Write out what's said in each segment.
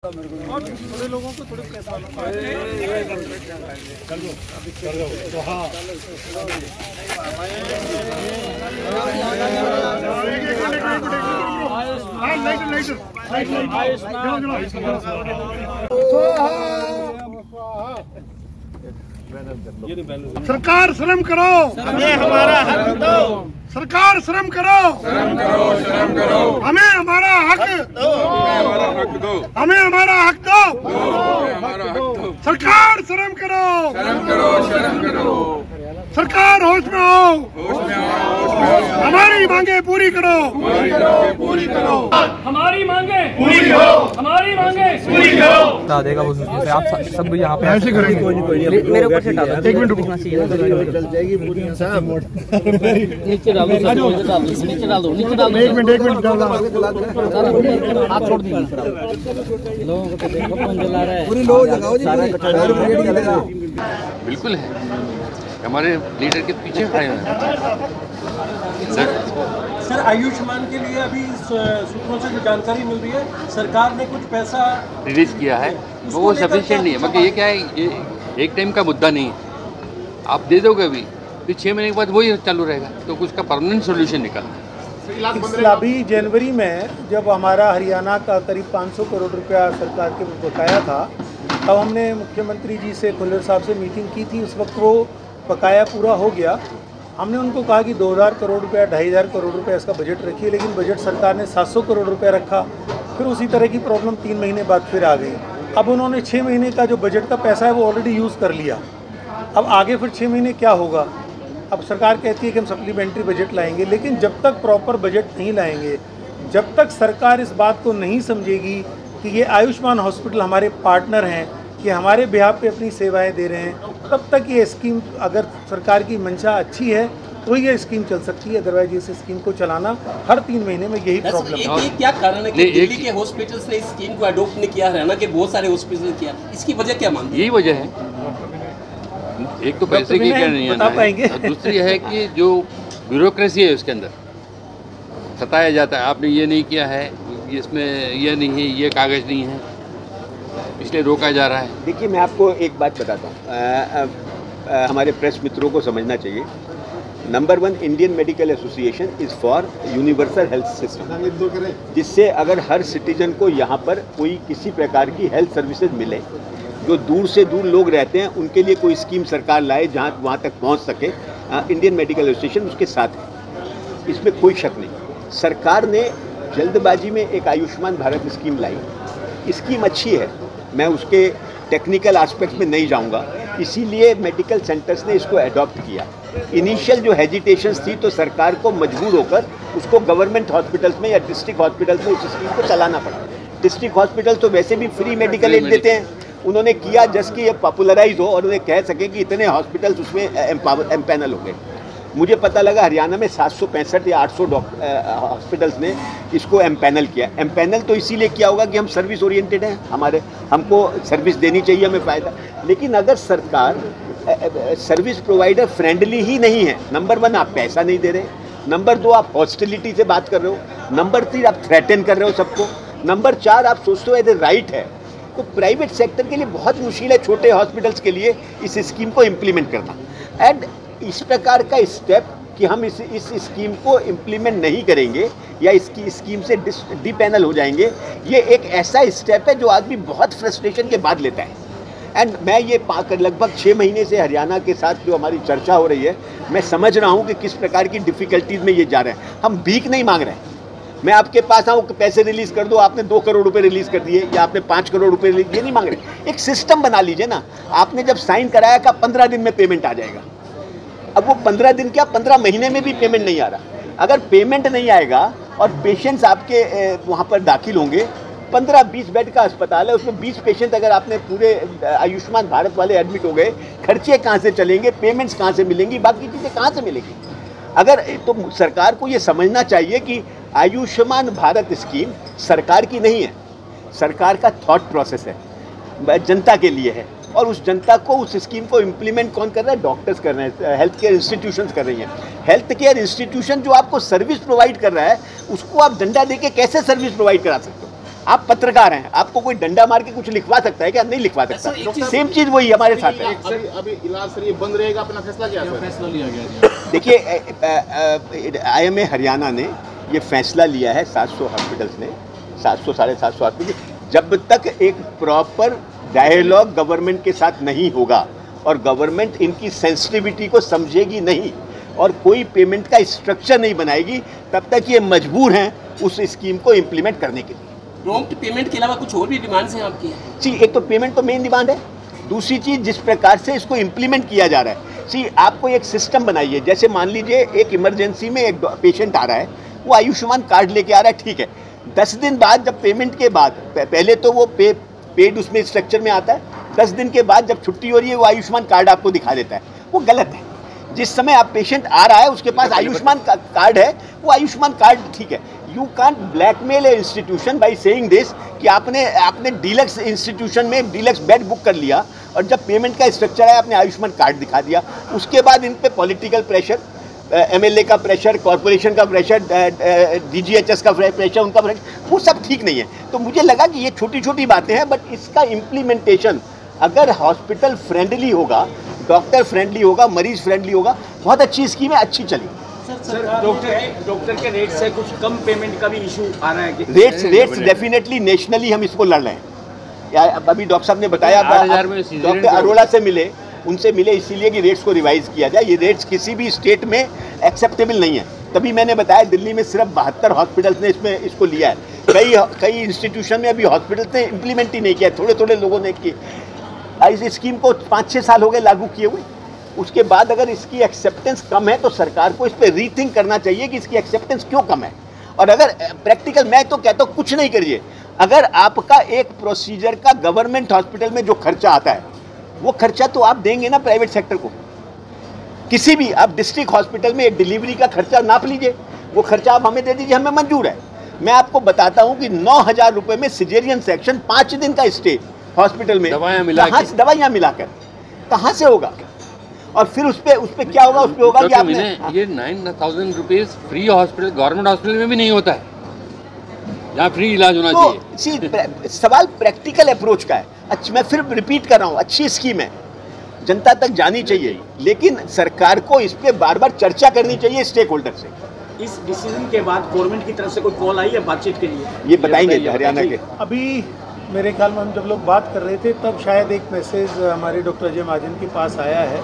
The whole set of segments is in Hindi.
थोड़े लोगों को थोड़े पैसा तो हाँ सरकार श्रम करो, हमें हमारा हक दो। सरकार श्रम करो, शर्म करो, शर्म करो। हमें हमारा हक दो, हमें हमारा हक दो, हमारा हक दो। सरकार श्रम करो, शर्म करो, शर्म करो। सरकार होश में आओ, होश में आओ, होश में आओ। हमारी मांगे पूरी करो, पूरी करो। हमारी मांगे पूरी हो, हमारी मांगे पूरी हो। बता देगा वो आप सब यहाँ पे ऐसे करेंगे। मेरे ऊपर से डालो, 1 मिनट दिखना चाहिए ना। चल जाएगी पूरी साहब। नीचे डालो, नीचे डाल दो, नीचे डाल दो। 1 मिनट हाथ छोड़ दीजिए। लोगों को तो देखो कौन जला रहा है। पूरी लोग लगाओ जी। बिल्कुल है, हमारे लीडर के पीछे खड़े हैं सर। आयुष्मान के लिए अभी सूत्रों से जो जानकारी मिल रही है, सरकार ने कुछ पैसा रिलीज किया है, वो सफिशिएंट नहीं है। मगर ये क्या है, ये एक टाइम का मुद्दा नहीं है। आप दे दोगे अभी, फिर 6 महीने के बाद वही चालू रहेगा, तो उसका परमानेंट सोल्यूशन निकालना। अभी जनवरी में जब हमारा हरियाणा का करीब 500 करोड़ रुपया सरकार के बकाया था, तब हमने मुख्यमंत्री जी से, खुल्लर साहब से मीटिंग की थी। उस वक्त वो बकाया पूरा हो गया। हमने उनको कहा कि 2000 करोड़ रुपया, 2500 करोड़ रुपया इसका बजट रखिए, लेकिन बजट सरकार ने 700 करोड़ रुपया रखा। फिर उसी तरह की प्रॉब्लम 3 महीने बाद फिर आ गई। अब उन्होंने 6 महीने का जो बजट का पैसा है वो ऑलरेडी यूज़ कर लिया। अब आगे फिर 6 महीने क्या होगा? अब सरकार कहती है कि हम सप्लीमेंट्री बजट लाएंगे, लेकिन जब तक प्रॉपर बजट नहीं लाएंगे, जब तक सरकार इस बात को नहीं समझेगी कि ये आयुष्मान हॉस्पिटल हमारे पार्टनर हैं, कि हमारे बिहाफ पे अपनी सेवाएं दे रहे हैं, तब तक ये स्कीम, अगर सरकार की मंशा अच्छी है तो ये स्कीम चल सकती है। अदरवाइज इस स्कीम को चलाना हर 3 महीने में यही प्रॉब्लम है। क्या कारण है कि दिल्ली के हॉस्पिटल्स ने इस स्कीम को अडॉप्ट नहीं किया, हरियाणा के बहुत सारे हॉस्पिटल ने किया? इसकी वजह क्या मानते हैं? यही वजह है, एक तो पैसे की क्या नहीं है, दूसरी है कि जो ब्यूरोक्रेसी है उसके अंदर सताया जाता है। आपने ये नहीं किया है, इसमें ये नहीं है, ये कागज़ नहीं है, इसलिए रोका जा रहा है। देखिए, मैं आपको एक बात बताता हूँ, हमारे प्रेस मित्रों को समझना चाहिए। Number 1, Indian medical association is for universal health system, जिससे अगर हर सिटीजन को यहाँ पर कोई किसी प्रकार की हेल्थ सर्विसेज मिले, जो दूर से दूर लोग रहते हैं उनके लिए कोई स्कीम सरकार लाए जहाँ वहाँ तक पहुँच सके। इंडियन मेडिकल एसोसिएशन उसके साथ है, इसमें कोई शक नहीं। सरकार ने जल्दबाजी में एक आयुष्मान भारत स्कीम लाई। स्कीम अच्छी है, मैं उसके टेक्निकल एस्पेक्ट में नहीं जाऊंगा, इसीलिए मेडिकल सेंटर्स ने इसको अडॉप्ट किया। इनिशियल जो हेजिटेशंस थी, तो सरकार को मजबूर होकर उसको गवर्नमेंट हॉस्पिटल्स में या डिस्ट्रिक्ट हॉस्पिटल्स में उस स्कीम को चलाना पड़ा। डिस्ट्रिक्ट हॉस्पिटल तो वैसे भी फ्री मेडिकल एड देते हैं, उन्होंने किया जस्ट कि ये पॉपुलराइज हो और उन्हें कह सके कि इतने हॉस्पिटल्स उसमें एम्पैनल हो गए। मुझे पता लगा हरियाणा में 765 या 800 हॉस्पिटल्स ने इसको एम्पैनल किया। एम्पैनल तो इसीलिए किया होगा कि हम सर्विस ओरिएंटेड हैं, हमको सर्विस देनी चाहिए, हमें फ़ायदा। लेकिन अगर सरकार सर्विस प्रोवाइडर फ्रेंडली ही नहीं है, नंबर 1 आप पैसा नहीं दे रहे, नंबर 2 आप हॉस्टिलिटी से बात कर रहे हो, नंबर 3 आप थ्रेटन कर रहे हो सबको, नंबर 4 आप सोचते हो यदि राइट है, तो प्राइवेट सेक्टर के लिए बहुत मुश्किल है, छोटे हॉस्पिटल्स के लिए इस स्कीम को इम्प्लीमेंट करना। एंड इस प्रकार का स्टेप कि हम इस स्कीम को इम्प्लीमेंट नहीं करेंगे या इसकी स्कीम से डिपैनल हो जाएंगे, ये एक ऐसा स्टेप है जो आदमी बहुत फ्रस्ट्रेशन के बाद लेता है। एंड मैं ये लगभग 6 महीने से हरियाणा के साथ जो हमारी चर्चा हो रही है, मैं समझ रहा हूँ कि किस प्रकार की डिफ़िकल्टीज़ में ये जा रहे हैं। हम भीख नहीं मांग रहे हैं, मैं आपके पास आऊँ कि पैसे रिलीज़ कर दो, आपने 2 करोड़ रुपए रिलीज़ कर दिए या आपने 5 करोड़ रुपए रिलीज़, ये नहीं मांग रहे। एक सिस्टम बना लीजिए ना। आपने जब साइन कराया का 15 दिन में पेमेंट आ जाएगा, अब वो 15 दिन क्या 15 महीने में भी पेमेंट नहीं आ रहा। अगर पेमेंट नहीं आएगा और पेशेंट्स आपके वहाँ पर दाखिल होंगे, 15-20 बेड का अस्पताल है, उसमें 20 पेशेंट अगर आपने पूरे आयुष्मान भारत वाले एडमिट हो गए, खर्चे कहाँ से चलेंगे, पेमेंट्स कहाँ से मिलेंगी, बाकी चीज़ें कहाँ से मिलेंगी? अगर तो सरकार को ये समझना चाहिए कि आयुष्मान भारत स्कीम सरकार की नहीं है, सरकार का थॉट प्रोसेस है, जनता के लिए है। और उस जनता को, उस स्कीम को इम्प्लीमेंट कौन कर रहा है? डॉक्टर्स कर रहे हैं, हेल्थ केयर इंस्टीट्यूशंस कर रही हैं। हेल्थ केयर इंस्टीट्यूशन जो आपको सर्विस प्रोवाइड कर रहा है, उसको आप डंडा देके कैसे सर्विस प्रोवाइड करा सकते हो? आप पत्रकार हैं, आपको कोई डंडा मार के कुछ लिखवा सकता है क्या? नहीं लिखवा सकता। सेम चीज वही हमारे साथ है। अभी इलाज सर ये बंद रहेगा, अपना फैसला क्या है? फैसला लिया गया। देखिए IMA हरियाणा ने ये फैसला लिया है, 700 हॉस्पिटल्स ने, 700 साढ़े 700 हॉस्पिटल, जब तक एक प्रॉपर डायलॉग गवर्नमेंट के साथ नहीं होगा और गवर्नमेंट इनकी सेंसिटिविटी को समझेगी नहीं और कोई पेमेंट का स्ट्रक्चर नहीं बनाएगी, तब तक ये मजबूर हैं उस स्कीम को इम्प्लीमेंट करने के लिए। प्रॉम्प्ट पेमेंट के अलावा कुछ और भी डिमांड्स हैं आपकी? जी, एक तो पेमेंट तो मेन डिमांड है, दूसरी चीज़ जिस प्रकार से इसको इम्प्लीमेंट किया जा रहा है। सी आपको एक सिस्टम बनाइए, जैसे मान लीजिए एक इमरजेंसी में एक पेशेंट आ रहा है, वो आयुष्मान कार्ड लेके आ रहा है, ठीक है, 10 दिन बाद जब पेमेंट के बाद, पहले तो वो पेड उसमें स्ट्रक्चर में आता है, 10 दिन के बाद जब छुट्टी हो रही है वो आयुष्मान कार्ड आपको दिखा देता है, वो गलत है। जिस समय आप पेशेंट आ रहा है उसके पास आयुष्मान कार्ड है, वो आयुष्मान कार्ड ठीक है। You can't blackmail A institution by saying this कि आपने डीलक्स इंस्टीट्यूशन में डीलक्स बेड बुक कर लिया और जब पेमेंट का स्ट्रक्चर है आपने आयुष्मान कार्ड दिखा दिया, उसके बाद इन पे पॉलिटिकल प्रेशर, MLA का प्रेशर, कॉरपोरेशन का प्रेशर, DGHS का प्रेशर, उनका प्रेशर, वो सब ठीक नहीं है। तो मुझे लगा कि ये छोटी छोटी बातें हैं, बट इसका इम्प्लीमेंटेशन अगर हॉस्पिटल फ्रेंडली होगा, डॉक्टर फ्रेंडली होगा, मरीज फ्रेंडली होगा, बहुत अच्छी स्कीम है, अच्छी चली। सर डॉक्टर के रेट से कुछ कम पेमेंट का भी इशू आ रहा है कि रेट्स डेफिनेटली नेशनली हम इसको लड़ रहे हैं। या अभी डॉक्टर साहब ने बताया, डॉक्टर अरोड़ा से मिले, उनसे मिले इसीलिए कि रेट्स को रिवाइज किया जाए। ये रेट्स किसी भी स्टेट में एक्सेप्टेबल नहीं है। तभी मैंने बताया दिल्ली में सिर्फ 72 हॉस्पिटल्स ने इसको लिया है, कई इंस्टीट्यूशन में अभी हॉस्पिटल्स ने इम्प्लीमेंट ही नहीं किया, थोड़े थोड़े लोगों ने किया। इस स्कीम को 5-6 साल हो गए लागू किए हुए, उसके बाद अगर इसकी एक्सेप्टेंस कम है तो सरकार को इस पर रीथिंक करना चाहिए कि इसकी एक्सेप्टेंस क्यों कम है। और अगर प्रैक्टिकल, मैं तो कहता हूँ कुछ नहीं करिए, अगर आपका एक प्रोसीजर का गवर्नमेंट हॉस्पिटल में जो खर्चा आता है वो खर्चा तो आप देंगे ना प्राइवेट सेक्टर को। किसी भी आप डिस्ट्रिक्ट हॉस्पिटल में एक डिलीवरी का खर्चा नाप लीजिए, वो खर्चा आप हमें दे दीजिए, हमें मंजूर है। मैं आपको बताता हूँ कि 9,000 रुपये में सिजेरियन सेक्शन, 5 दिन का स्टे हॉस्पिटल में, दवाइयाँ मिलाकर कहाँ से होगा? और फिर उस पे क्या होगा? उस पे होगा कि आपने ये 9,000 rupees free hospital, government hospital में भी नहीं होता है जहाँ फ्री इलाज होना चाहिए। सवाल प्रैक्टिकल अप्रोच का है। अच्छा, मैं फिर रिपीट कर रहा हूँ, अच्छी स्कीम है, जनता तक जानी चाहिए, लेकिन सरकार को इस पे बार बार चर्चा करनी चाहिए स्टेक होल्डर से। इस डिसीजन के बाद गवर्नमेंट की तरफ से कोई कॉल आई है बातचीत के लिए? ये बताएंगे हरियाणा के। अभी मेरे ख्याल में हम जब लोग बात कर रहे थे तब शायद एक मैसेज हमारे डॉक्टर अजय महाजन के पास आया है,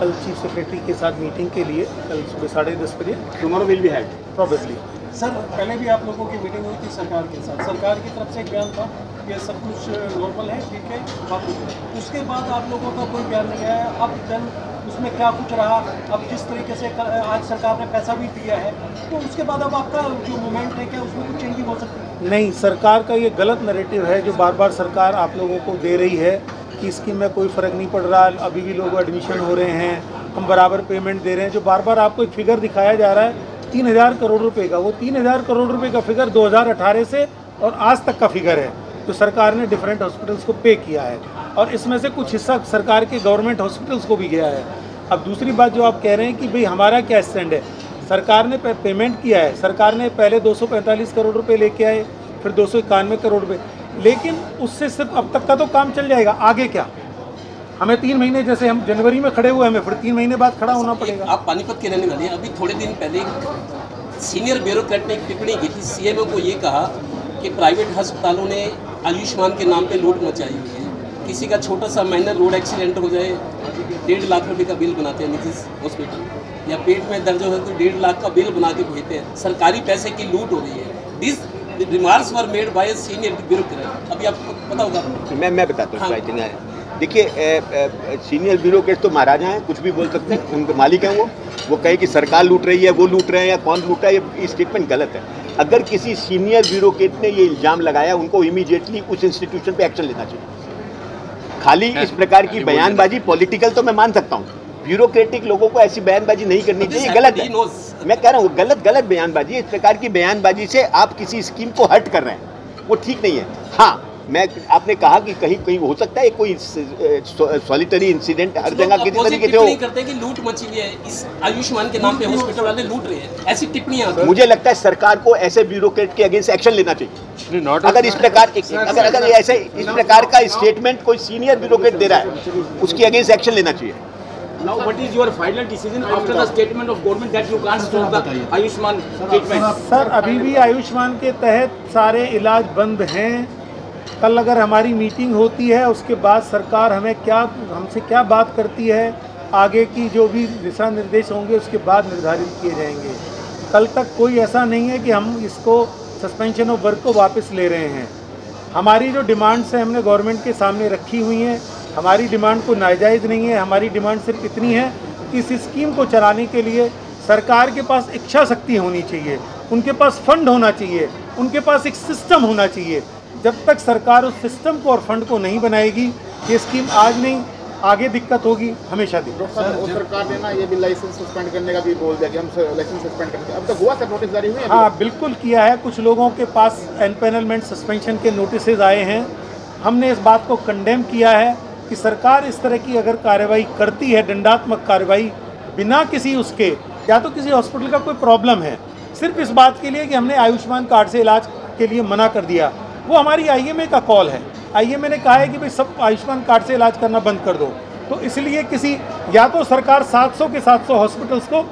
कल चीफ सेक्रेटरी के साथ मीटिंग के लिए, कल सुबह 10:30 बजे। Tomorrow will be held probably. Sir पहले भी आप लोगों की मीटिंग हुई थी सरकार के साथ, सरकार की तरफ से एक बयान था कि सब कुछ नॉर्मल है, ठीक है, बाकी उसके बाद आप लोगों का कोई बयान नहीं आया। अब देन उसमें क्या कुछ रहा? अब जिस तरीके से आज सरकार ने पैसा भी दिया है, तो उसके बाद अब आपका जो मूवमेंट है क्या उसमें कुछ चेंजिंग हो सकती है? नहीं, सरकार का ये गलत नैरेटिव है जो बार बार सरकार आप लोगों को दे रही है कि स्कीम में कोई फ़र्क नहीं पड़ रहा, अभी भी लोग एडमिशन हो रहे हैं, हम बराबर पेमेंट दे रहे हैं। जो बार बार आपको एक फिगर दिखाया जा रहा है 3,000 करोड़ रुपए का, वो 3,000 करोड़ रुपए का फिगर 2018 से और आज तक का फिगर है तो सरकार ने डिफरेंट हॉस्पिटल्स को पे किया है, और इसमें से कुछ हिस्सा सरकार के गवर्नमेंट हॉस्पिटल्स को भी गया है। अब दूसरी बात जो आप कह रहे हैं कि भाई हमारा क्या स्टैंड है, सरकार ने पेमेंट किया है, सरकार ने पहले 245 करोड़ रुपए लेके आए, फिर 291 करोड़ रुपए, लेकिन उससे सिर्फ अब तक का तो काम चल जाएगा, आगे क्या? हमें 3 महीने, जैसे हम जनवरी में खड़े हुए, हमें फिर 3 महीने बाद खड़ा होना पड़ेगा। आप पानीपत के रहने वाले हैं, अभी थोड़े दिन पहले सीनियर ब्यूरोक्रेट ने एक टिप्पणी की थी, CMO को ये कहा कि प्राइवेट अस्पतालों ने आयुष्मान के नाम पे लूट मचाई हुई है। किसी का छोटा सा माइनर रोड एक्सीडेंट हो जाए 1.5 लाख रुपए का बिल बनाते हैं निजी हॉस्पिटल, या पेट में दर्द हो तो 1.5 लाख का बिल बना के भेजते हैं। सरकारी पैसे की लूट हो रही है। This remarks were made by senior bureaucrat. अभी आपको पता होगा। मैं बताता हूँ। देखिए, सीनियर ब्यूरोक्रेट तो महाराजा हैं, कुछ भी बोल सकते हैं, उनके मालिक हैं वो कहे कि सरकार लूट रही है, वो लूट रहे हैं या कौन लूट रहा है, ये स्टेटमेंट गलत है। अगर किसी सीनियर ब्यूरोक्रेट ने ये इल्ज़ाम लगाया, उनको इमीडिएटली उस इंस्टीट्यूशन पे एक्शन लेना चाहिए। खाली इस प्रकार की बयानबाजी, पॉलिटिकल तो मैं मान सकता हूँ, ब्यूरोक्रेटिक लोगों को ऐसी बयानबाजी नहीं करनी चाहिए, गलत है। मैं कह रहा हूँ गलत बयानबाजी, इस प्रकार की बयानबाजी से आप किसी स्कीम को हर्ट कर रहे हैं, वो ठीक नहीं है। हाँ, आपने कहा कि कहीं हो सकता है कोई सॉलिटरी इंसिडेंट हर जगह किसी तरीके से हो। करते कि लूट मची हुई है, इस आयुष्मान के नाम पे हॉस्पिटल वाले लूट रहे हैं, ऐसी टिप्पणियां। मुझे लगता है सरकार को ऐसे ब्यूरोक्रेट के अगेंस्ट एक्शन लेना चाहिए। अगर इस प्रकार अगर ऐसे इस प्रकार का स्टेटमेंट कोई सीनियर ब्यूरोक्रेट दे रहा है, उसकी अगेंस्ट एक्शन लेना चाहिए। Now, what is your final decision after the statement of government that you can't stop the Ayushman treatment? Sir, अभी भी आयुष्मान के तहत सारे इलाज बंद हैं। कल अगर हमारी मीटिंग होती है, उसके बाद सरकार हमसे क्या बात करती है, आगे की जो भी दिशा निर्देश होंगे उसके बाद निर्धारित किए जाएंगे। कल तक कोई ऐसा नहीं है कि हम इसको सस्पेंशन ऑफ वर्क को वापस ले रहे हैं। हमारी जो डिमांड्स हैं हमने गवर्नमेंट के सामने रखी हुई हैं। हमारी डिमांड को नाजायज़ नहीं है। हमारी डिमांड सिर्फ इतनी है कि इस स्कीम को चलाने के लिए सरकार के पास इच्छा शक्ति होनी चाहिए, उनके पास फंड होना चाहिए, उनके पास एक सिस्टम होना चाहिए। जब तक सरकार उस सिस्टम को और फंड को नहीं बनाएगी, ये स्कीम आज नहीं आगे दिक्कत होगी, हमेशा दिक्कत। सरकार ने ना ये भी लाइसेंस सस्पेंड करने का भी बोल दिया कि हम लाइसेंस सस्पेंड करेंगे। अब तक हुआ सर, नोटिस जारी हुए? हाँ, बिल्कुल किया है। कुछ लोगों के पास एनपेनलमेंट सस्पेंशन के नोटिस आए हैं। हमने इस बात को कंडेम किया है कि सरकार इस तरह की अगर कार्रवाई करती है, दंडात्मक कार्रवाई, बिना किसी उसके, या तो किसी हॉस्पिटल का कोई प्रॉब्लम है, सिर्फ इस बात के लिए कि हमने आयुष्मान कार्ड से इलाज के लिए मना कर दिया, वो हमारी आईएमए का कॉल है। आईएमए ने कहा है कि भाई सब आयुष्मान कार्ड से इलाज करना बंद कर दो। तो इसलिए या तो सरकार 700 के 700 हॉस्पिटल्स को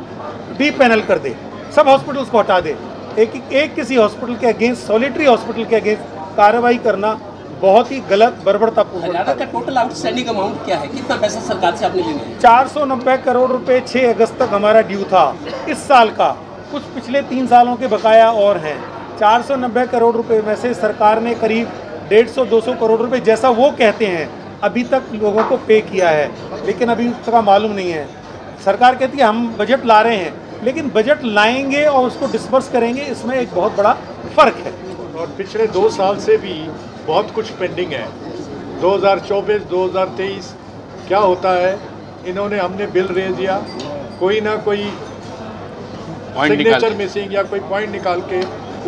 डीपैनल कर दे, सब हॉस्पिटल्स को हटा दे। एक किसी हॉस्पिटल के अगेंस्ट, सॉलिटरी हॉस्पिटल के अगेंस्ट कार्रवाई करना बहुत ही गलत, बर्बरतापूर्ण। हरियाणा का टोटल आउटस्टैंडिंग अमाउंट क्या है? कितना पैसा सरकार से आपने लेना है? 490 करोड़ रुपए 6 अगस्त तक हमारा ड्यू था इस साल का। कुछ पिछले 3 सालों के बकाया और हैं। 490 करोड़ रुपए में से सरकार ने करीब 150-200 करोड़ रुपए, जैसा वो कहते हैं, अभी तक लोगों को पे किया है, लेकिन अभी उसका मालूम नहीं है। सरकार कहती है हम बजट ला रहे हैं, लेकिन बजट लाएंगे और उसको डिस्पर्स करेंगे, इसमें एक बहुत बड़ा फ़र्क है। और पिछले 2 साल से भी बहुत कुछ पेंडिंग है। 2024, 2023 क्या होता है, हमने बिल रेज दिया, कोई ना कोई सिग्नेचर मिसिंग या कोई पॉइंट निकाल के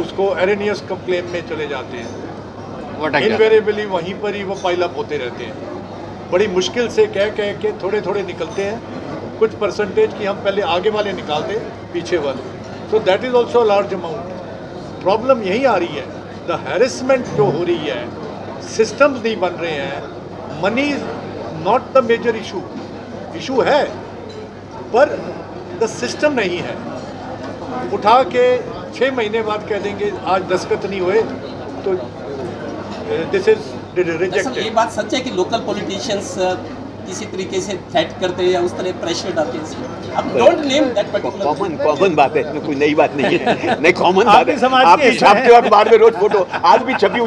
उसको एरेनियस कंप्लेन में चले जाते हैं। इनवेरिएबली वहीं पर ही वो पाइल अप होते रहते हैं। बड़ी मुश्किल से कह के थोड़े निकलते हैं। कुछ परसेंटेज की हम पहले आगे वाले निकाल दें, पीछे वाले, तो that is also large amount. Problem यही आ रही है, द हैरेसमेंट जो हो रही है, सिस्टम्स नहीं बन रहे हैं। Money is not the major issue है, पर द सिस्टम नहीं है। उठा के 6 महीने बाद कह देंगे आज दस्तखत नहीं हुए तो दिस इज रिजेक्टेड। ये बात सच है कि लोकल पॉलिटिशियंस किसी तरीके से थ्रेट करते हैं या उस तरह प्रेशर डालते हैं? अब don't name that particular. Common बात है, इसमें कोई नई बात नहीं है। नहीं, कॉमन बात है। आप भी छापते हो अखबार में रोज फोटो, आज भी छपी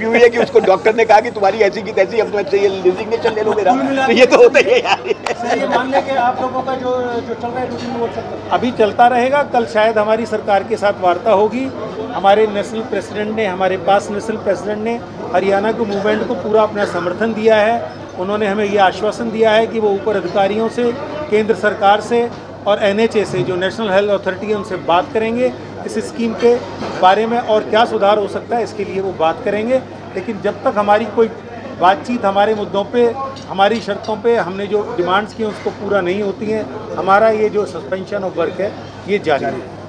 हुई है कि उसको डॉक्टर ने कहा कि तुम्हारी ऐसी की तैसी, अब तो ये रिजिग्नेशन ले लो मेरा। तो ये तो होता ही है यार। ये मान लें कि आप लोगों का जो चल रहा है रूटीन वो अभी चलता रहेगा। कल शायद हमारी सरकार के साथ वार्ता होगी। हमारे नेशनल प्रेसिडेंट ने, हमारे पास नेशनल प्रेसिडेंट ने हरियाणा के मूवमेंट को पूरा अपना समर्थन दिया है। उन्होंने हमें ये आश्वासन दिया है कि वो ऊपर अधिकारियों से, केंद्र सरकार से और NHA से, जो नेशनल हेल्थ अथॉरिटी है, उनसे बात करेंगे इस स्कीम के बारे में और क्या सुधार हो सकता है, इसके लिए वो बात करेंगे। लेकिन जब तक हमारी कोई बातचीत हमारे मुद्दों पे, हमारी शर्तों पे, हमने जो डिमांड्स की उसको पूरा नहीं होती हैं, हमारा ये जो सस्पेंशन ऑफ वर्क है ये जारी है।